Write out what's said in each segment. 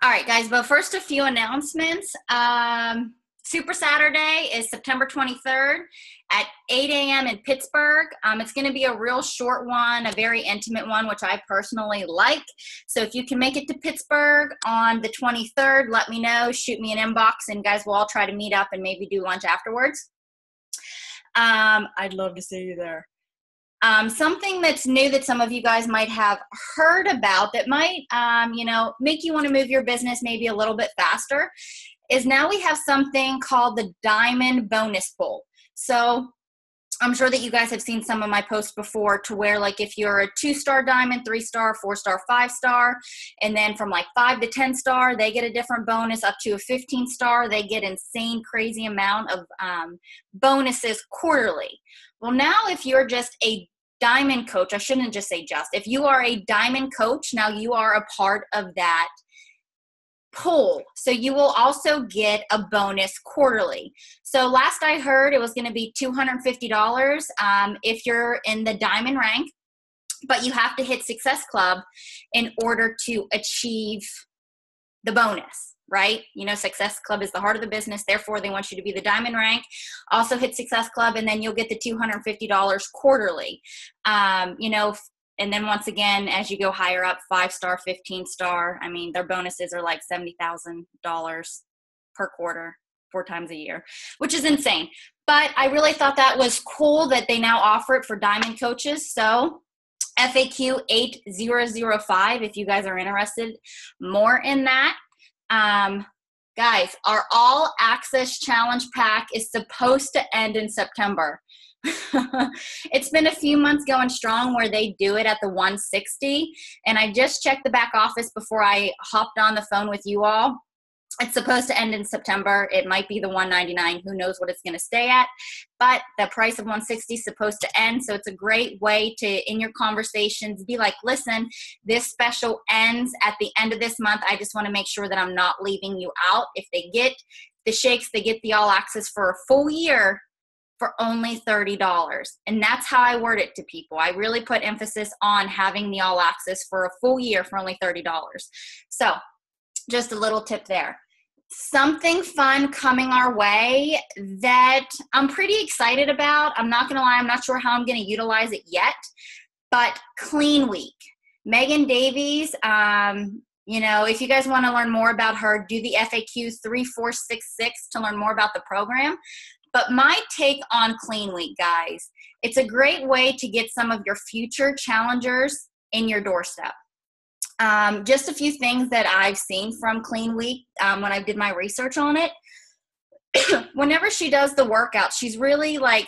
All right, guys, but first a few announcements. Super Saturday is September 23rd at 8 a.m. in Pittsburgh. It's going to be a real short one, a very intimate one, which I personally like. So if you can make it to Pittsburgh on the 23rd, let me know. Shoot me an inbox, and guys, we'll all try to meet up and maybe do lunch afterwards. I'd love to see you there. Something that's new that some of you guys might have heard about that might, make you want to move your business maybe a little bit faster is now we have something called the Diamond Bonus Pool. So I'm sure that you guys have seen some of my posts before to where like if you're a 2-star diamond, 3-star, 4-star, 5-star, and then from like 5 to 10-star, they get a different bonus. Up to a 15-star, they get insane, crazy amount of bonuses quarterly. Well, now if you're just a diamond coach, I shouldn't just say just, if you are a diamond coach, now you are a part of that pool. So you will also get a bonus quarterly. So last I heard it was going to be $250 if you're in the diamond rank, but you have to hit Success Club in order to achieve the bonus, right? You know, Success Club is the heart of the business. Therefore, they want you to be the diamond rank. Also hit Success Club, and then you'll get the $250 quarterly. And then once again, as you go higher up, 5-star, 15-star, I mean, their bonuses are like $70,000 per quarter, 4 times a year, which is insane. But I really thought that was cool that they now offer it for diamond coaches. So FAQ 8005, if you guys are interested more in that. Guys, our All Access Challenge Pack is supposed to end in September. It's been a few months going strong where they do it at the 160, and I just checked the back office before I hopped on the phone with you all. It's supposed to end in September. It might be the 199. Who knows what it's going to stay at, but the price of 160 is supposed to end. So it's a great way to, in your conversations, be like, listen, this special ends at the end of this month. I just want to make sure that I'm not leaving you out. If they get the shakes, they get the all access for a full year for only $30. And that's how I word it to people. I really put emphasis on having the all access for a full year for only $30. So just a little tip there. Something fun coming our way that I'm pretty excited about. I'm not going to lie, I'm not sure how I'm going to utilize it yet, but Clean Week. Megan Davies, if you guys want to learn more about her, do the FAQ 3466 to learn more about the program. But my take on Clean Week, guys, it's a great way to get some of your future challengers in your doorstep. Just a few things that I've seen from Clean Week when I did my research on it. Whenever she does the workout, she's really like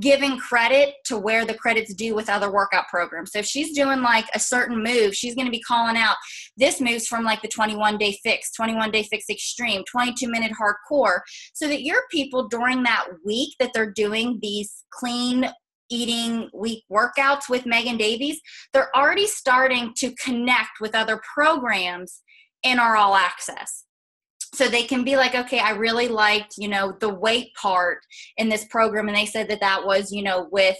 giving credit to where the credit's due with other workout programs. So if she's doing like a certain move, she's going to be calling out, this move's from like the 21-day fix, 21-day fix extreme, 22-minute hardcore, so that your people during that week that they're doing these clean eating week workouts with Megan Davies, they're already starting to connect with other programs in our all access. So they can be like, okay, I really liked, the weight part in this program. And they said that was, with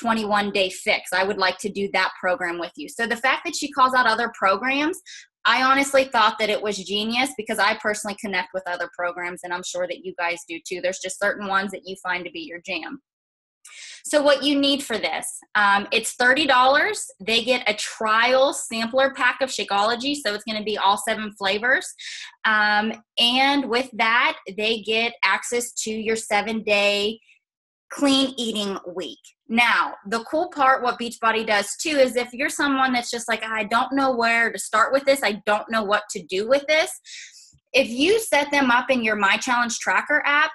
21-day fix. I would like to do that program with you. So the fact that she calls out other programs, I honestly thought that it was genius because I personally connect with other programs, and I'm sure that you guys do too. There's just certain ones that you find to be your jam. So what you need for this, it's $30. They get a trial sampler pack of Shakeology, so it's going to be all 7 flavors. And with that, they get access to your 7-day clean eating week. Now, the cool part, what Beachbody does too, is if you're someone that's just like, I don't know where to start with this, I don't know what to do with this, if you set them up in your My Challenge Tracker app,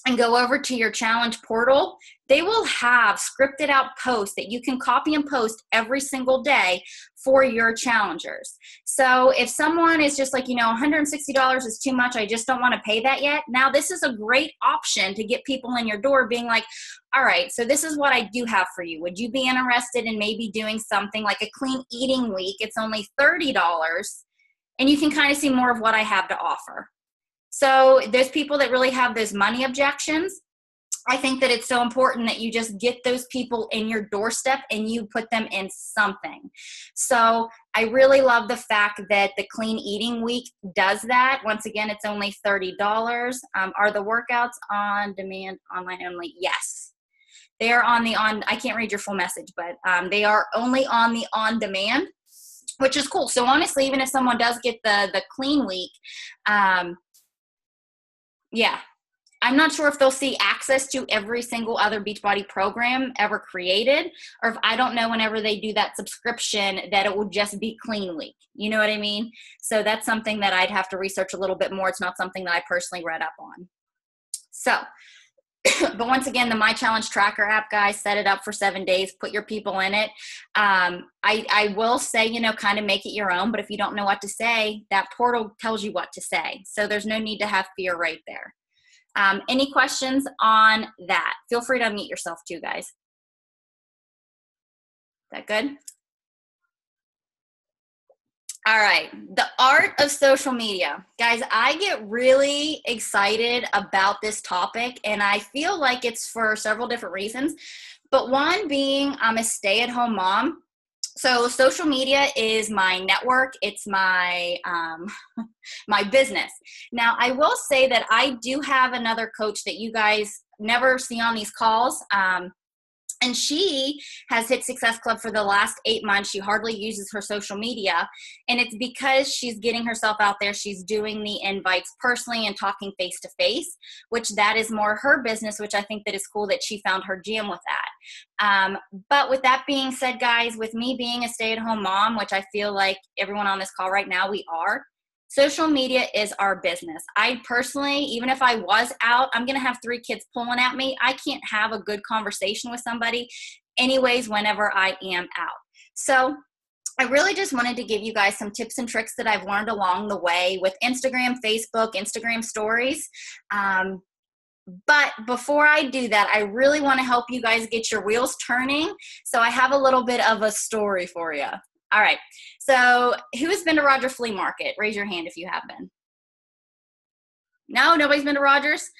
and go over to your challenge portal, they will have scripted out posts that you can copy and post every single day for your challengers. So if someone is just like, $160 is too much, I just don't want to pay that yet. Now this is a great option to get people in your door being like, all right, so this is what I do have for you. Would you be interested in maybe doing something like a clean eating week? It's only $30 and you can kind of see more of what I have to offer. So there's people that really have those money objections. I think that it's so important that you just get those people in your doorstep and you put them in something. So I really love the fact that the Clean Eating Week does that. Once again, it's only $30. Are the workouts on demand, online only? Yes. They are I can't read your full message, but they are only on the on demand, which is cool. So honestly, even if someone does get the Clean Week, yeah, I'm not sure if they'll see access to every single other Beachbody program ever created, or if I don't know whenever they do that subscription that it will just be Clean Week. You know what I mean? So that's something that I'd have to research a little bit more. It's not something that I personally read up on. So, but once again, the My Challenge Tracker app, guys, set it up for 7 days, put your people in it. I will say, kind of make it your own, but if you don't know what to say, that portal tells you what to say. So there's no need to have fear right there. Any questions on that? Feel free to unmute yourself too, guys. Is that good? All right. The art of social media. Guys, I get really excited about this topic, and I feel like it's for several different reasons. But one being I'm a stay-at-home mom. So social media is my network. It's my my business. Now, I will say that I do have another coach that you guys never see on these calls. And she has hit Success Club for the last 8 months. She hardly uses her social media. And it's because she's getting herself out there. She's doing the invites personally and talking face to face, which that is more her business, which I think that is cool that she found her jam with that. But with that being said, guys, with me being a stay-at-home mom, which I feel like everyone on this call right now, we are, social media is our business. I personally, even if I was out, I'm going to have 3 kids pulling at me. I can't have a good conversation with somebody anyways whenever I am out. So I really just wanted to give you guys some tips and tricks that I've learned along the way with Instagram, Facebook, Instagram stories. But before I do that, I really want to help you guys get your wheels turning. So I have a little bit of a story for you. All right. So who has been to Roger Flea Market? Raise your hand if you have been. No, nobody's been to Rogers?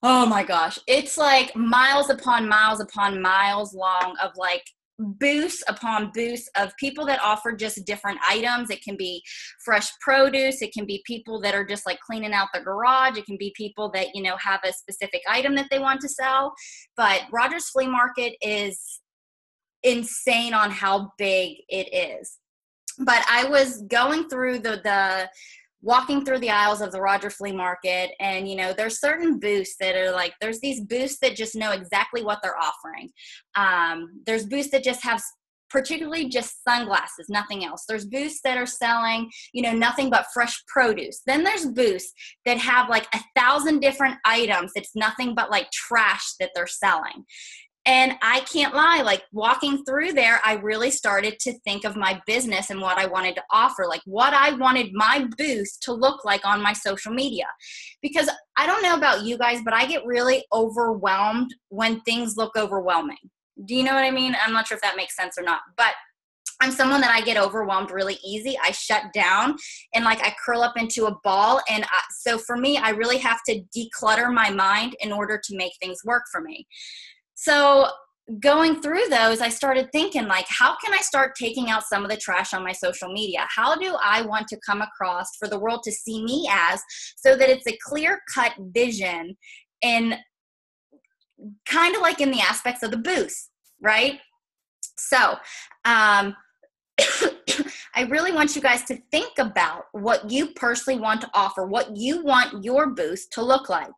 Oh my gosh. It's like miles upon miles upon miles long of like booths upon booths of people that offer just different items. It can be fresh produce. It can be people that are just like cleaning out their garage. It can be people that, have a specific item that they want to sell. But Rogers Flea Market is insane on how big it is. But I was going through walking through the aisles of the Roger Flea Market, and there's certain booths that are like, there's these booths that just know exactly what they're offering. There's booths that just have particularly just sunglasses, nothing else. There's booths that are selling, nothing but fresh produce. Then there's booths that have like 1,000 different items. It's nothing but like trash that they're selling. And I can't lie, like walking through there, I really started to think of my business and what I wanted to offer, like what I wanted my booth to look like on my social media. Because I don't know about you guys, but I get really overwhelmed when things look overwhelming. Do you know what I mean? I'm not sure if that makes sense or not, but I'm someone that I get overwhelmed really easy. I shut down and like I curl up into a ball. And so for me, I really have to declutter my mind in order to make things work for me. So going through those, I started thinking like, how can I start taking out some of the trash on my social media? How do I want to come across for the world to see me as, so that it's a clear-cut vision and kind of like in the aspects of the booth, right? So I really want you guys to think about what you personally want to offer, what you want your booth to look like.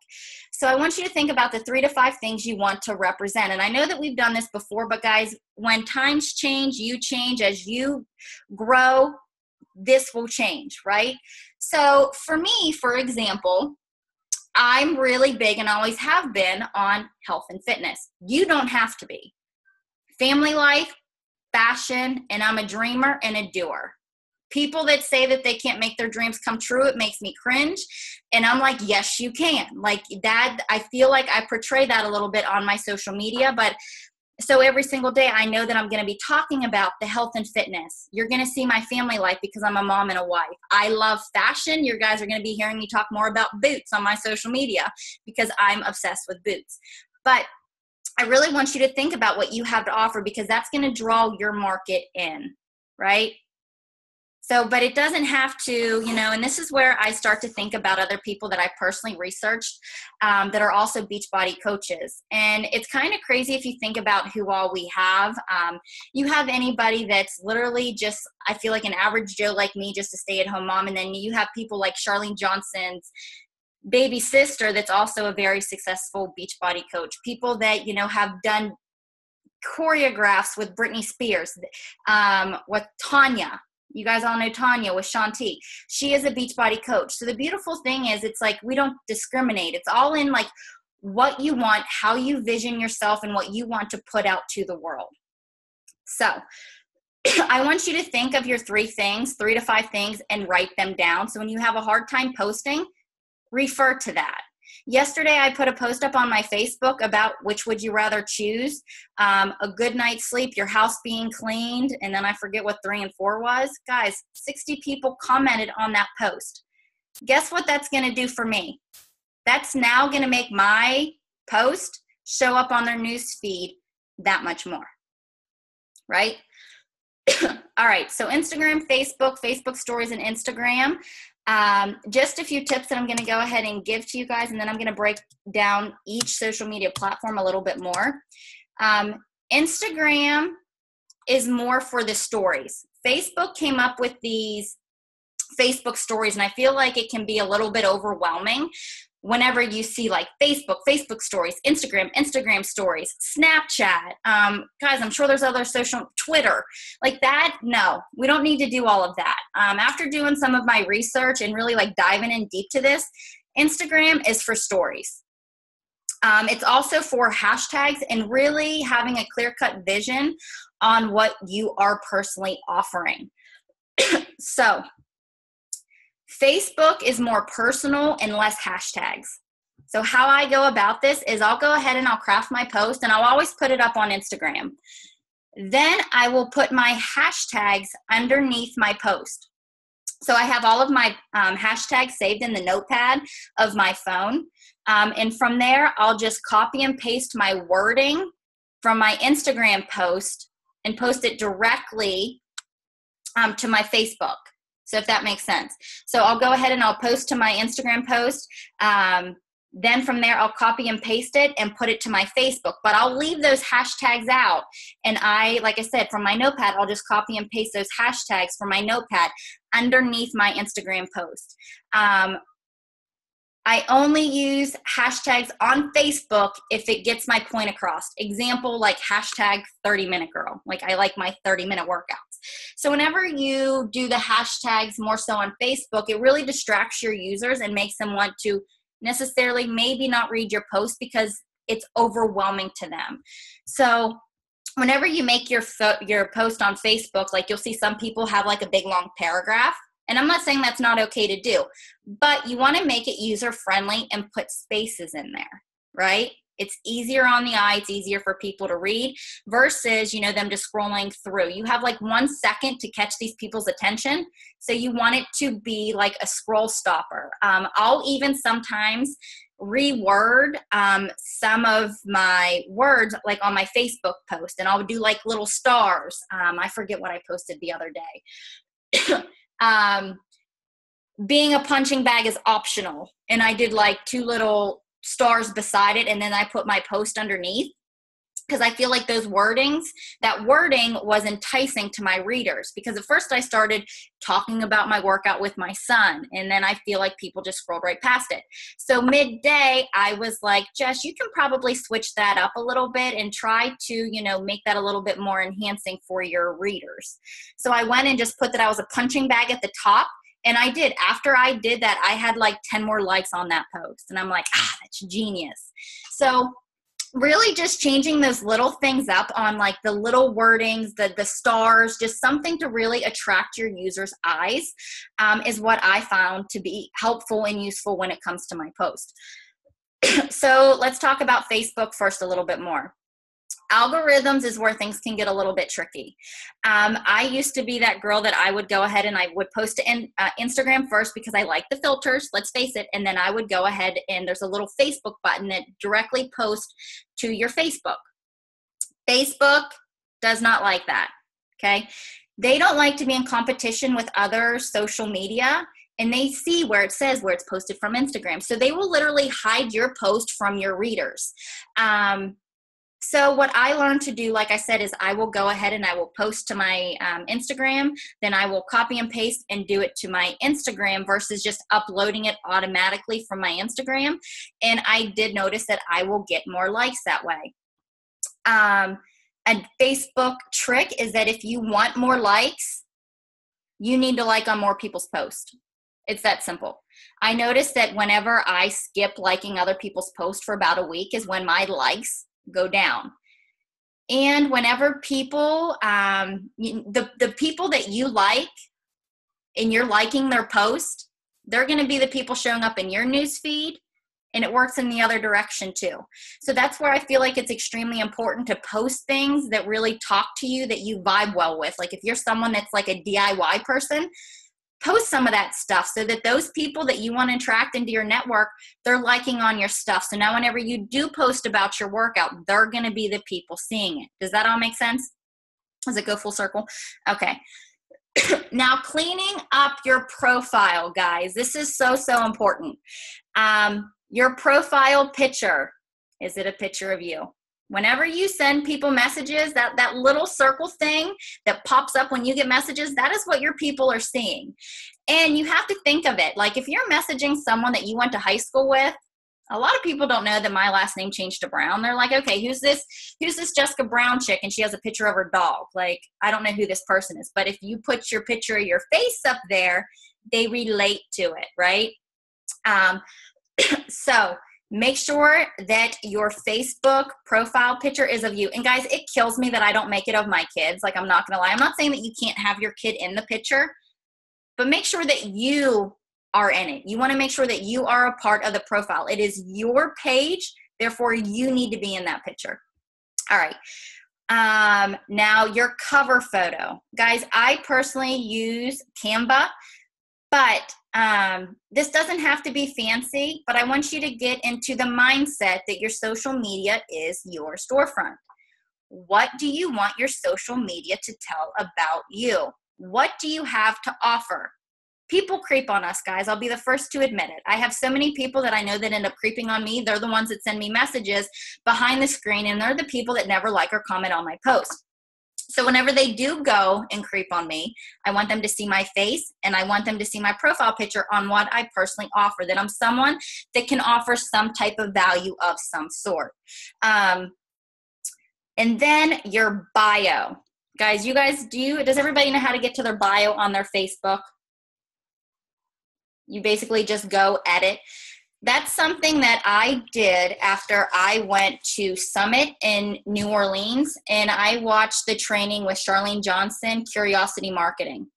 So I want you to think about the 3 to 5 things you want to represent. And I know that we've done this before, but guys, when times change, you change. As you grow, this will change, right? So for me, for example, I'm really big and always have been on health and fitness. You don't have to be. Family life, fashion, and I'm a dreamer and a doer. People that say that they can't make their dreams come true, it makes me cringe. And I'm like, yes, you can. Like that, I feel like I portray that a little bit on my social media. But so every single day, I know that I'm going to be talking about the health and fitness. You're going to see my family life because I'm a mom and a wife. I love fashion. You guys are going to be hearing me talk more about boots on my social media because I'm obsessed with boots. But I really want you to think about what you have to offer, because that's going to draw your market in, right? So, but it doesn't have to, and this is where I start to think about other people that I personally researched that are also Beachbody coaches. And it's kind of crazy if you think about who all we have. You have anybody that's literally just, I feel like an average Joe like me, just a stay-at-home mom. And then you have people like Charlene Johnson's baby sister that's also a very successful Beachbody coach. People that, have done choreographs with Britney Spears, with Tanya. You guys all know Tanya with Shanti. She is a Beachbody coach. So the beautiful thing is, it's like we don't discriminate. It's all in like what you want, how you vision yourself, and what you want to put out to the world. So I want you to think of your 3 to 5 things, and write them down. So when you have a hard time posting, refer to that. Yesterday, I put a post up on my Facebook about which would you rather choose, a good night's sleep, your house being cleaned, and then I forget what 3 and 4 was. Guys, 60 people commented on that post. Guess what that's going to do for me? That's now going to make my post show up on their news feed that much more, right? All right, so Instagram, Facebook stories, and Instagram. Just a few tips that I'm going to go ahead and give to you guys, and then I'm going to break down each social media platform a little bit more. Instagram is more for the stories. Facebook came up with these Facebook stories, and I feel like it can be a little bit overwhelming whenever you see like Facebook stories, Instagram stories, Snapchat. Guys, I'm sure there's other social, Twitter, like that. No, we don't need to do all of that. After doing some of my research and really like diving in deep to this, Instagram is for stories. It's also for hashtags and really having a clear-cut vision on what you are personally offering. So Facebook is more personal and less hashtags. So how I go about this is I'll go ahead and I'll craft my post, and I'll always put it up on Instagram. Then I will put my hashtags underneath my post. So I have all of my hashtags saved in the notepad of my phone. And from there, I'll just copy and paste my wording from my Instagram post and post it directly to my Facebook. So if that makes sense. So I'll go ahead and I'll post to my Instagram post. Then from there, I'll copy and paste it and put it to my Facebook. But I'll leave those hashtags out. And like I said, from my notepad, I'll just copy and paste those hashtags from my notepad underneath my Instagram post. I only use hashtags on Facebook if it gets my point across. Example, like hashtag 30-minute girl. Like I like my 30-minute workouts. So whenever you do the hashtags more so on Facebook, it really distracts your users and makes them want to necessarily maybe not read your post because it's overwhelming to them. So whenever you make your post on Facebook, like you'll see some people have like a big long paragraph. And I'm not saying that's not okay to do, but you want to make it user-friendly and put spaces in there, right? It's easier on the eye. It's easier for people to read versus, them just scrolling through. You have like 1 second to catch these people's attention. So you want it to be like a scroll stopper. I'll even sometimes reword some of my words like on my Facebook post, and I'll do like little stars. I forget what I posted the other day. Being a punching bag is optional. And I did like 2 little stars beside it. And then I put my post underneath because I feel like that wording was enticing to my readers, because at first I started talking about my workout with my son. And then I feel like people just scrolled right past it. So midday, I was like, Jess, you can probably switch that up a little bit and try to, make that a little bit more enhancing for your readers. So I went and just put that I was a punching bag at the top. And I did. After I did that, I had like 10 more likes on that post. And I'm like, that's genius. So really just changing those little things up on like the little wordings, the stars, just something to really attract your users' eyes is what I found to be helpful and useful when it comes to my post. So let's talk about Facebook first a little bit more. Algorithms is where things can get a little bit tricky. I used to be that girl that I would go ahead and I would post to Instagram first because I like the filters, let's face it, and then I would go ahead and there's a little Facebook button that directly posts to your Facebook. Facebook does not like that, okay? They don't like to be in competition with other social media, and they see where it says where it's posted from Instagram. So they will literally hide your post from your readers. So what I learned to do, like I said, is I will go ahead and I will post to my Instagram, then I will copy and paste and do it to my Instagram versus just uploading it automatically from my Instagram. And I did notice that I will get more likes that way. A Facebook trick is that if you want more likes, you need to like on more people's posts. It's that simple. I noticed that whenever I skip liking other people's posts for about a week is when my likes go down. And whenever people, the people that you like and you're liking their post, they're going to be the people showing up in your news feed, and it works in the other direction too. So that's where I feel like it's extremely important to post things that really talk to you, that you vibe well with. Like if you're someone that's like a DIY person, post some of that stuff so that those people that you want to attract into your network, they're liking on your stuff. So now whenever you do post about your workout, they're going to be the people seeing it. Does that all make sense? Does it go full circle? Okay. Now, cleaning up your profile, guys. This is so, so important. Your profile picture, is it a picture of you? Whenever you send people messages, that little circle thing that pops up when you get messages, that is what your people are seeing. And you have to think of it. Like if you're messaging someone that you went to high school with, a lot of people don't know that my last name changed to Brown. They're like, okay, who's this Jessica Brown chick? And she has a picture of her dog. Like, I don't know who this person is. But if you put your picture of your face up there, they relate to it, right? So make sure that your Facebook profile picture is of you. And guys, it kills me that I don't make it of my kids. Like, I'm not going to lie. I'm not saying that you can't have your kid in the picture, but make sure that you are in it. You want to make sure that you are a part of the profile. It is your page. Therefore, you need to be in that picture. All right. Now your cover photo. Guys, I personally use Canva, but this doesn't have to be fancy, but I want you to get into the mindset that your social media is your storefront. What do you want your social media to tell about you? What do you have to offer? People creep on us, guys. I'll be the first to admit it. I have so many people that I know that end up creeping on me. They're the ones that send me messages behind the screen, and they're the people that never like or comment on my post. So whenever they do go and creep on me, I want them to see my face, and I want them to see my profile picture on what I personally offer, that I'm someone that can offer some type of value of some sort. And then your bio. Guys, does everybody know how to get to their bio on their Facebook? You basically just go edit. That's something that I did after I went to Summit in New Orleans, and I watched the training with Charlene Johnson, Curiosity Marketing.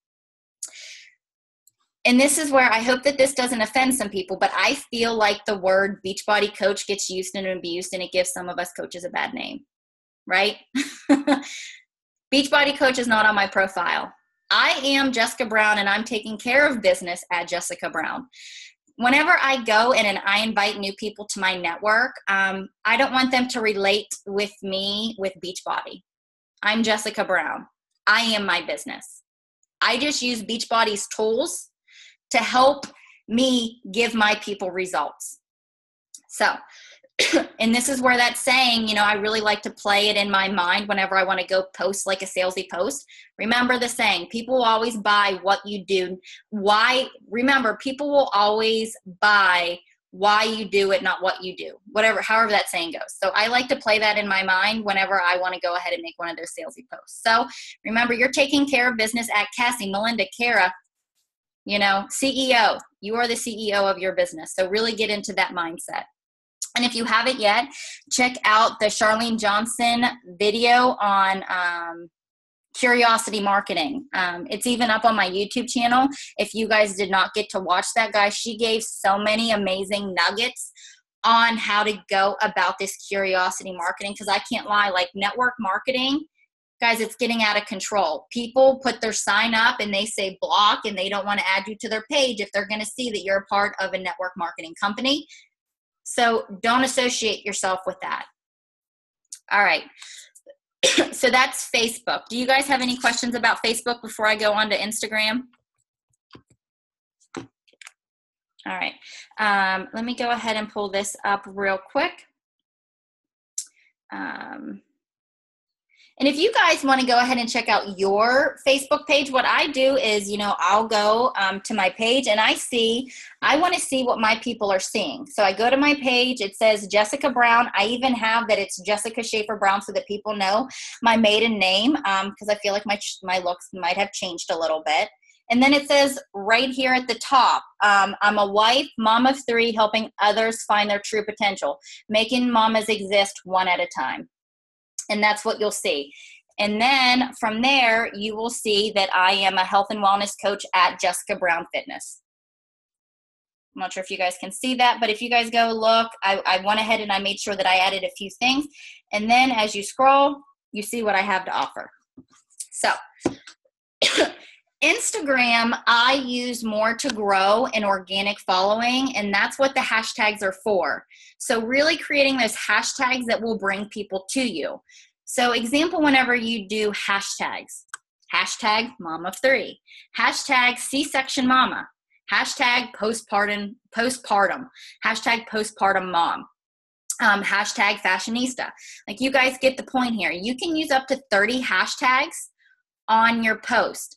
And this is where I hope that this doesn't offend some people, but I feel like the word Beachbody coach gets used and abused, and it gives some of us coaches a bad name, right? Beachbody coach is not on my profile. I am Jessica Brown, and I'm taking care of business at Jessica Brown. Whenever I go and I invite new people to my network, I don't want them to relate with me with Beachbody. I'm Jessica Brown. I am my business. I just use Beachbody's tools to help me give my people results. So, and this is where that saying, I really like to play it in my mind whenever I want to go post like a salesy post. Remember the saying, people will always buy what you do. Remember, people will always buy why you do it, not what you do. However that saying goes. So I like to play that in my mind whenever I want to go ahead and make one of those salesy posts. So remember, you're taking care of business at Cassie, Melinda, Kara, CEO. You are the CEO of your business. So really get into that mindset. And if you haven't yet, check out the Charlene Johnson video on Curiosity Marketing. It's even up on my YouTube channel. If you guys did not get to watch that, guys, she gave so many amazing nuggets on how to go about this curiosity marketing, because I can't lie, like network marketing, guys, it's getting out of control. People put their sign up and they say block, and they don't want to add you to their page if they're going to see that you're a part of a network marketing company. So don't associate yourself with that. All right. So that's Facebook. Do you guys have any questions about Facebook before I go on to Instagram? All right. Let me go ahead and pull this up real quick. And if you guys want to go ahead and check out your Facebook page, what I do is, I'll go to my page and I want to see what my people are seeing. So I go to my page, it says Jessica Brown. I even have that it's Jessica Schaefer Brown so that people know my maiden name, because I feel like my looks might have changed a little bit. And then it says right here at the top, I'm a wife, mom of 3, helping others find their true potential, making mamas exist one at a time. And that's what you'll see. And then from there, you will see that I am a health and wellness coach at Jessica Brown Fitness. I'm not sure if you guys can see that, but if you guys go look, I went ahead and I made sure that I added a few things. And then as you scroll, you see what I have to offer. So Instagram, I use more to grow an organic following, and that's what the hashtags are for. So really creating those hashtags that will bring people to you. So example, whenever you do hashtags, hashtag mom of 3, hashtag C-section mama, hashtag postpartum, hashtag postpartum mom, hashtag fashionista. Like, you guys get the point here. You can use up to 30 hashtags on your post.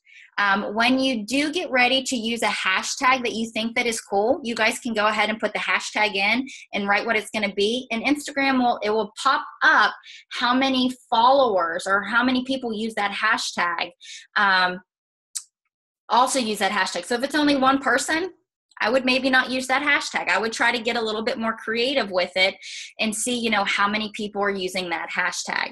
When you do get ready to use a hashtag that you think that is cool, you guys can go ahead and put the hashtag in and write what it's going to be. And Instagram will pop up how many followers or how many people use that hashtag. Also use that hashtag. So if it's only one person, I would maybe not use that hashtag. I would try to get a little bit more creative with it and see, how many people are using that hashtag.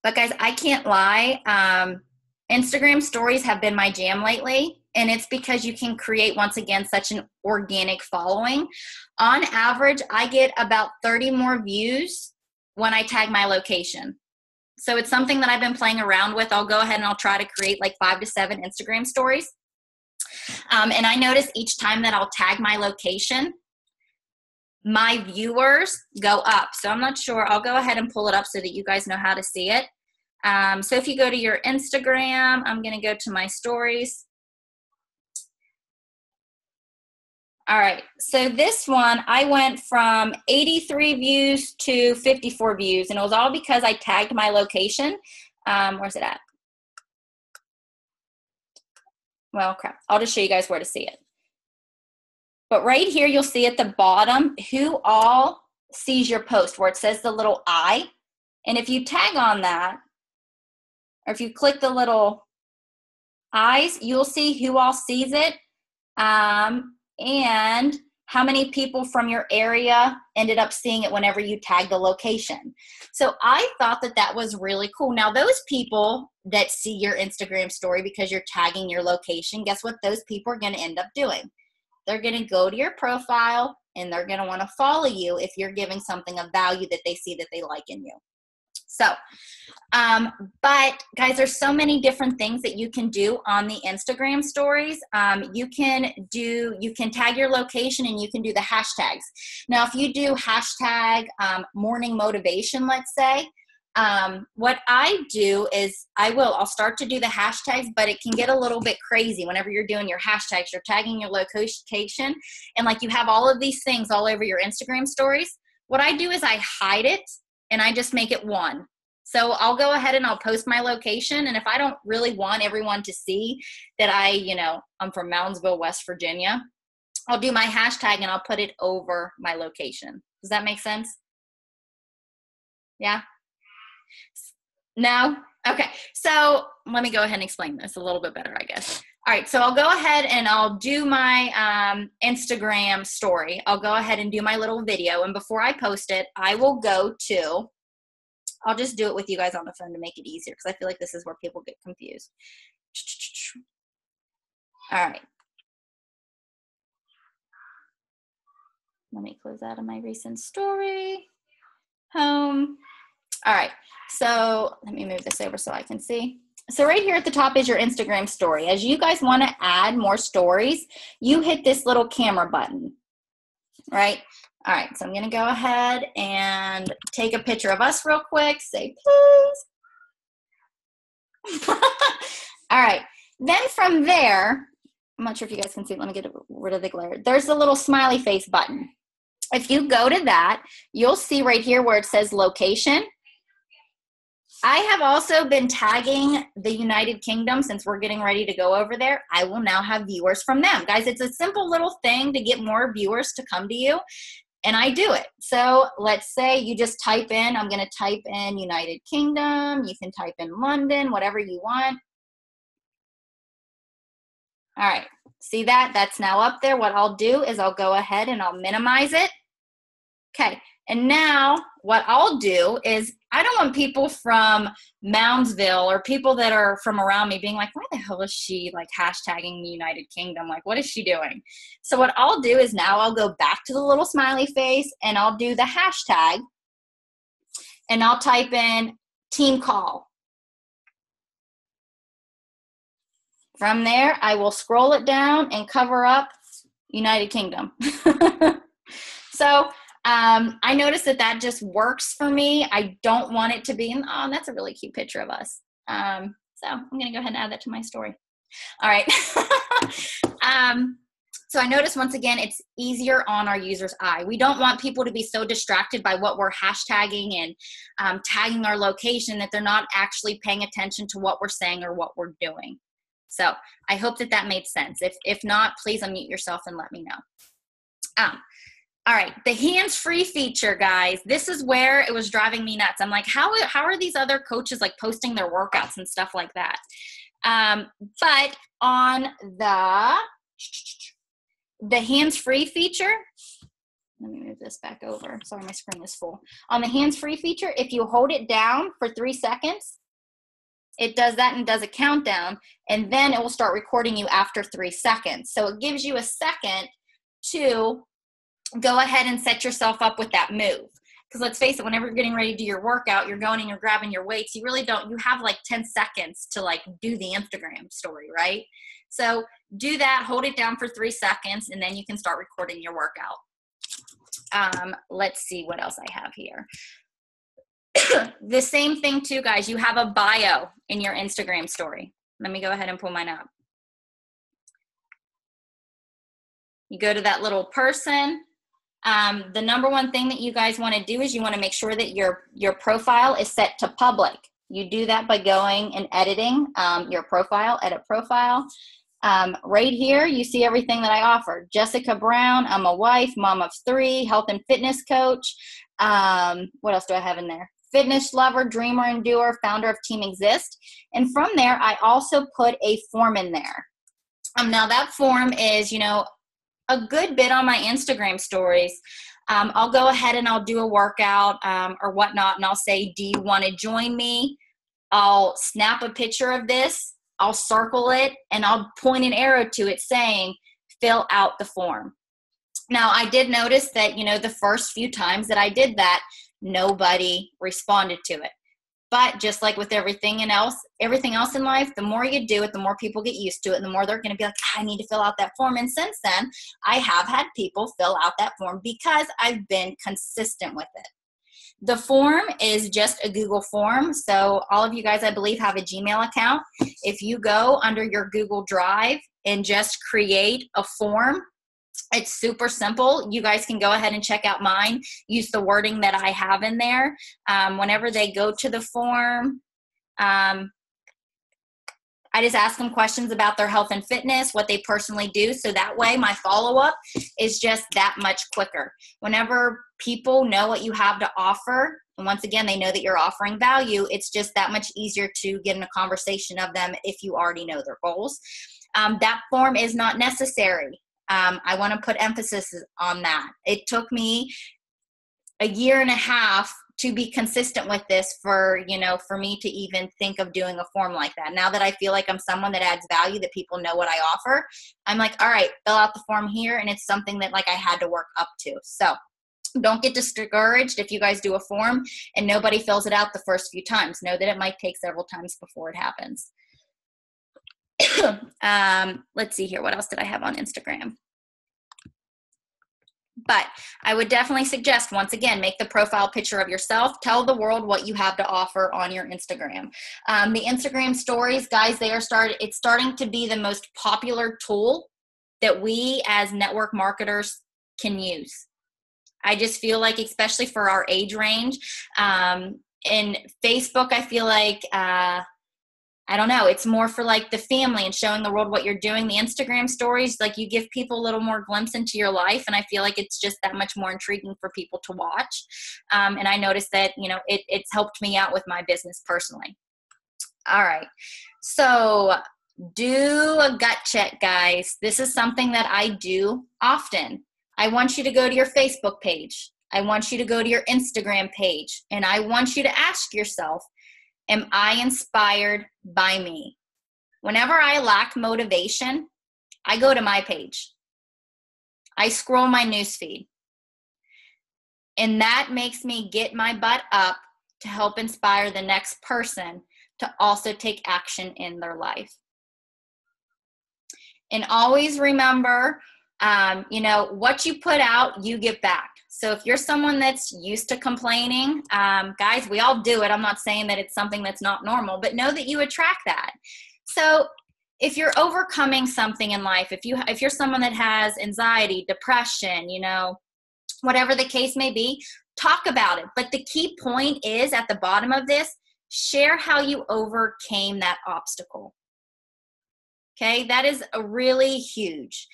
But guys, I can't lie. Instagram stories have been my jam lately, and it's because you can create, once again, such an organic following. On average, I get about 30 more views when I tag my location. So it's something that I've been playing around with. I'll go ahead and I'll try to create like 5 to 7 Instagram stories. And I notice each time that I'll tag my location, my viewers go up. So I'm not sure. I'll go ahead and pull it up so that you guys know how to see it. So if you go to your Instagram, I'm going to go to my stories. All right. So this one, I went from 83 views to 54 views, and it was all because I tagged my location. Where's it at? Well, crap. I'll just show you guys where to see it. But right here, you'll see at the bottom who all sees your post, where it says the little I. And if you tag on that, or if you click the little eyes, you'll see who all sees it, and how many people from your area ended up seeing it whenever you tag the location. So I thought that that was really cool. Now, those people that see your Instagram story because you're tagging your location, guess what those people are going to end up doing? They're going to go to your profile and they're going to want to follow you if you're giving something of value that they see that they like in you. So, but guys, there's so many different things that you can do on the Instagram stories. You can tag your location and you can do the hashtags. Now, if you do hashtag morning motivation, let's say, what I do is I'll start to do the hashtags, but it can get a little bit crazy whenever you're doing your hashtags. You're tagging your location and like you have all of these things all over your Instagram stories. What I do is I hide it and I just make it one. So I'll go ahead and I'll post my location. And if I don't really want everyone to see that I'm from Moundsville, West Virginia, I'll do my hashtag and I'll put it over my location. Does that make sense? Yeah? No? Okay. So let me go ahead and explain this a little bit better, I guess. All right. So I'll go ahead and I'll do my Instagram story. I'll go ahead and do my little video. And before I post it, I will go to, I'll just do it with you guys on the phone to make it easier because I feel like this is where people get confused. All right. Let me close out of my recent story. Home. All right. So let me move this over so I can see. So right here at the top is your Instagram story. As you guys want to add more stories, you hit this little camera button, right? All right. So I'm going to go ahead and take a picture of us real quick. Say, please. All right. Then from there, I'm not sure if you guys can see. Let me get rid of the glare. There's a little smiley face button. If you go to that, you'll see right here where it says location. I have also been tagging the United Kingdom since we're getting ready to go over there. I will now have viewers from them. Guys, it's a simple little thing to get more viewers to come to you, and I do it. So let's say you just type in, I'm going to type in United Kingdom. You can type in London, whatever you want. All right, see that? That's now up there. What I'll do is I'll go ahead and I'll minimize it. Okay, and now what I'll do is I don't want people from Moundsville or people that are from around me being like, why the hell is she like hashtagging the United Kingdom? Like, what is she doing? So what I'll do is now I'll go back to the little smiley face and I'll do the hashtag and I'll type in team call. From there, I will scroll it down and cover up United Kingdom. So I noticed that just works for me. I don't want it to be, oh, that's a really cute picture of us. So I'm going to go ahead and add that to my story. All right. So I noticed once again, it's easier on our user's eye. We don't want people to be so distracted by what we're hashtagging and tagging our location that they're not actually paying attention to what we're saying or what we're doing. So I hope that made sense. If not, please unmute yourself and let me know. All right, the hands-free feature, guys. This is where it was driving me nuts. I'm like, how are these other coaches like posting their workouts and stuff like that? But on the hands-free feature, let me move this back over. Sorry, my screen is full. On the hands-free feature, if you hold it down for 3 seconds, it does that and does a countdown, and then it will start recording you after 3 seconds. So it gives you a second to go ahead and set yourself up with that move. Because let's face it, whenever you're getting ready to do your workout, you're going and you're grabbing your weights. You really don't, you have like 10 seconds to like do the Instagram story, right? So do that, hold it down for 3 seconds, and then you can start recording your workout. Let's see what else I have here. The same thing too, guys. You have a bio in your Instagram story. Let me go ahead and pull mine up. You go to that little person. The number one thing that you guys want to do is you want to make sure that your profile is set to public. You do that by going and editing your profile, edit profile. Right here, you see everything that I offer. Jessica Brown, I'm a wife, mom of 3, health and fitness coach. What else do I have in there? Fitness lover, dreamer, and doer, founder of Team Exist. And from there, I also put a form in there. Now that form is, a good bit on my Instagram stories. I'll go ahead and I'll do a workout or whatnot, and I'll say, do you want to join me? I'll snap a picture of this, I'll circle it, and I'll point an arrow to it saying, fill out the form. Now, I did notice that, the first few times that I did that, nobody responded to it. But just like with everything else in life, the more you do it, the more people get used to it, and the more they're going to be like, I need to fill out that form. And since then, I have had people fill out that form because I've been consistent with it. The form is just a Google form. So all of you guys, I believe, have a Gmail account. If you go under your Google Drive and just create a form, it's super simple. You guys can go ahead and check out mine. Use the wording that I have in there. Whenever they go to the form, I just ask them questions about their health and fitness, what they personally do. So that way my follow-up is just that much quicker. Whenever people know what you have to offer, and once again, they know that you're offering value, it's just that much easier to get in a conversation of them if you already know their goals. That form is not necessary. I want to put emphasis on that. It took me a year and a half to be consistent with this for, you know, for me to even think of doing a form like that. Now that I feel like I'm someone that adds value, that people know what I offer, I'm like, all right, fill out the form here. And it's something that like I had to work up to. So don't get discouraged if you guys do a form and nobody fills it out the first few times. Know that it might take several times before it happens. Let's see here. What else did I have on Instagram? But I would definitely suggest, once again, make the profile picture of yourself. Tell the world what you have to offer on your Instagram. The Instagram stories, guys, it's starting to be the most popular tool that we as network marketers can use. I just feel like, especially for our age range, in Facebook, I feel like, I don't know, it's more for like the family and showing the world what you're doing. The Instagram stories, like you give people a little more glimpse into your life. And I feel like it's just that much more intriguing for people to watch. And I noticed that, you know, it's helped me out with my business personally. All right. So do a gut check, guys. This is something that I do often. I want you to go to your Facebook page. I want you to go to your Instagram page. And I want you to ask yourself, am I inspired by me? Whenever I lack motivation, I go to my page. I scroll my newsfeed. And that makes me get my butt up to help inspire the next person to also take action in their life. And always remember, you know, what you put out, you give back. So if you're someone that's used to complaining, guys, we all do it. I'm not saying that it's something that's not normal, but know that you attract that. So if you're overcoming something in life, if you're someone that has anxiety, depression, you know, whatever the case may be, talk about it. But the key point is, at the bottom of this, share how you overcame that obstacle. Okay, that is a really huge.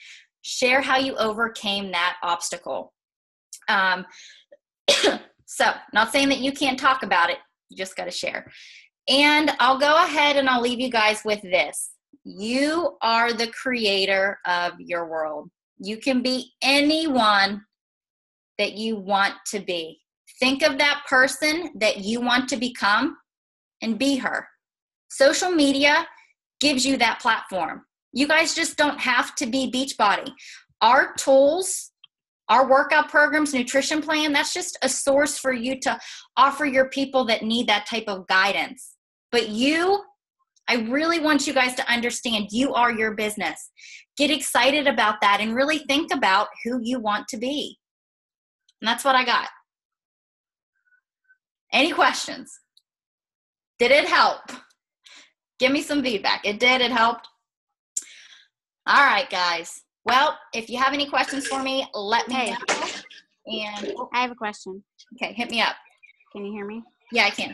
Share how you overcame that obstacle. So not saying that you can't talk about it, you just got to share. And I'll go ahead and I'll leave you guys with this. You are the creator of your world. You can be anyone that you want to be. Think of that person that you want to become and be her. Social media gives you that platform. You guys just don't have to be Beachbody. Our tools, our workout programs, nutrition plan, that's just a source for you to offer your people that need that type of guidance. But you, I really want you guys to understand, you are your business. Get excited about that and really think about who you want to be. And that's what I got. Any questions? Did it help? Give me some feedback. It did, it helped. All right, guys. Well, if you have any questions for me, let me know. And I have a question. Okay, hit me up. Can you hear me? Yeah, I can.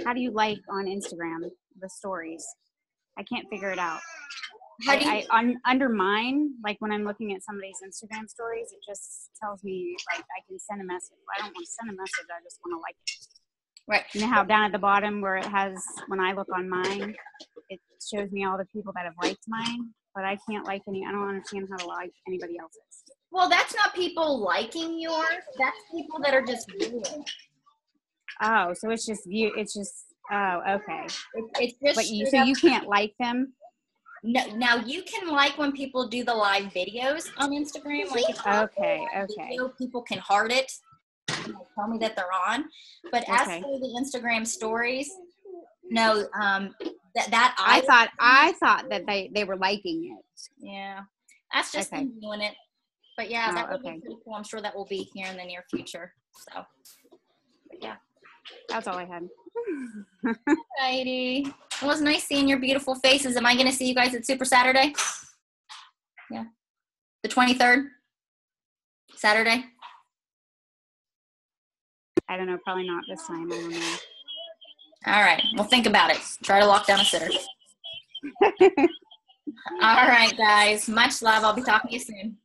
How do you like on Instagram the stories? I can't figure it out. How do you? Under mine, like when I'm looking at somebody's Instagram stories, it just tells me like I can send a message. I don't want to send a message. I just want to like it. Right. You know how down at the bottom where it has, when I look on mine, it shows me all the people that have liked mine, but I can't like any. I don't understand how to like anybody else's. Well, that's not people liking yours. That's people that are just viewing. Oh, so it's just view. It's just, oh, okay. It's just. But so you can't like them? No, now you can like when people do the live videos on Instagram. Like if okay. Video, people can heart it. And tell me that they're on. But as for the Instagram stories, no, I thought that they were liking it. Yeah, that's just them doing it. But yeah, that would be pretty cool. I'm sure that will be here in the near future. So, but yeah. That's all I had. Alrighty. Well, it was nice seeing your beautiful faces. Am I going to see you guys at Super Saturday? Yeah. The 23rd? Saturday? I don't know. Probably not this time. I don't know. All right. Well, think about it. Try to lock down a sitter. All right, guys. Much love. I'll be talking to you soon.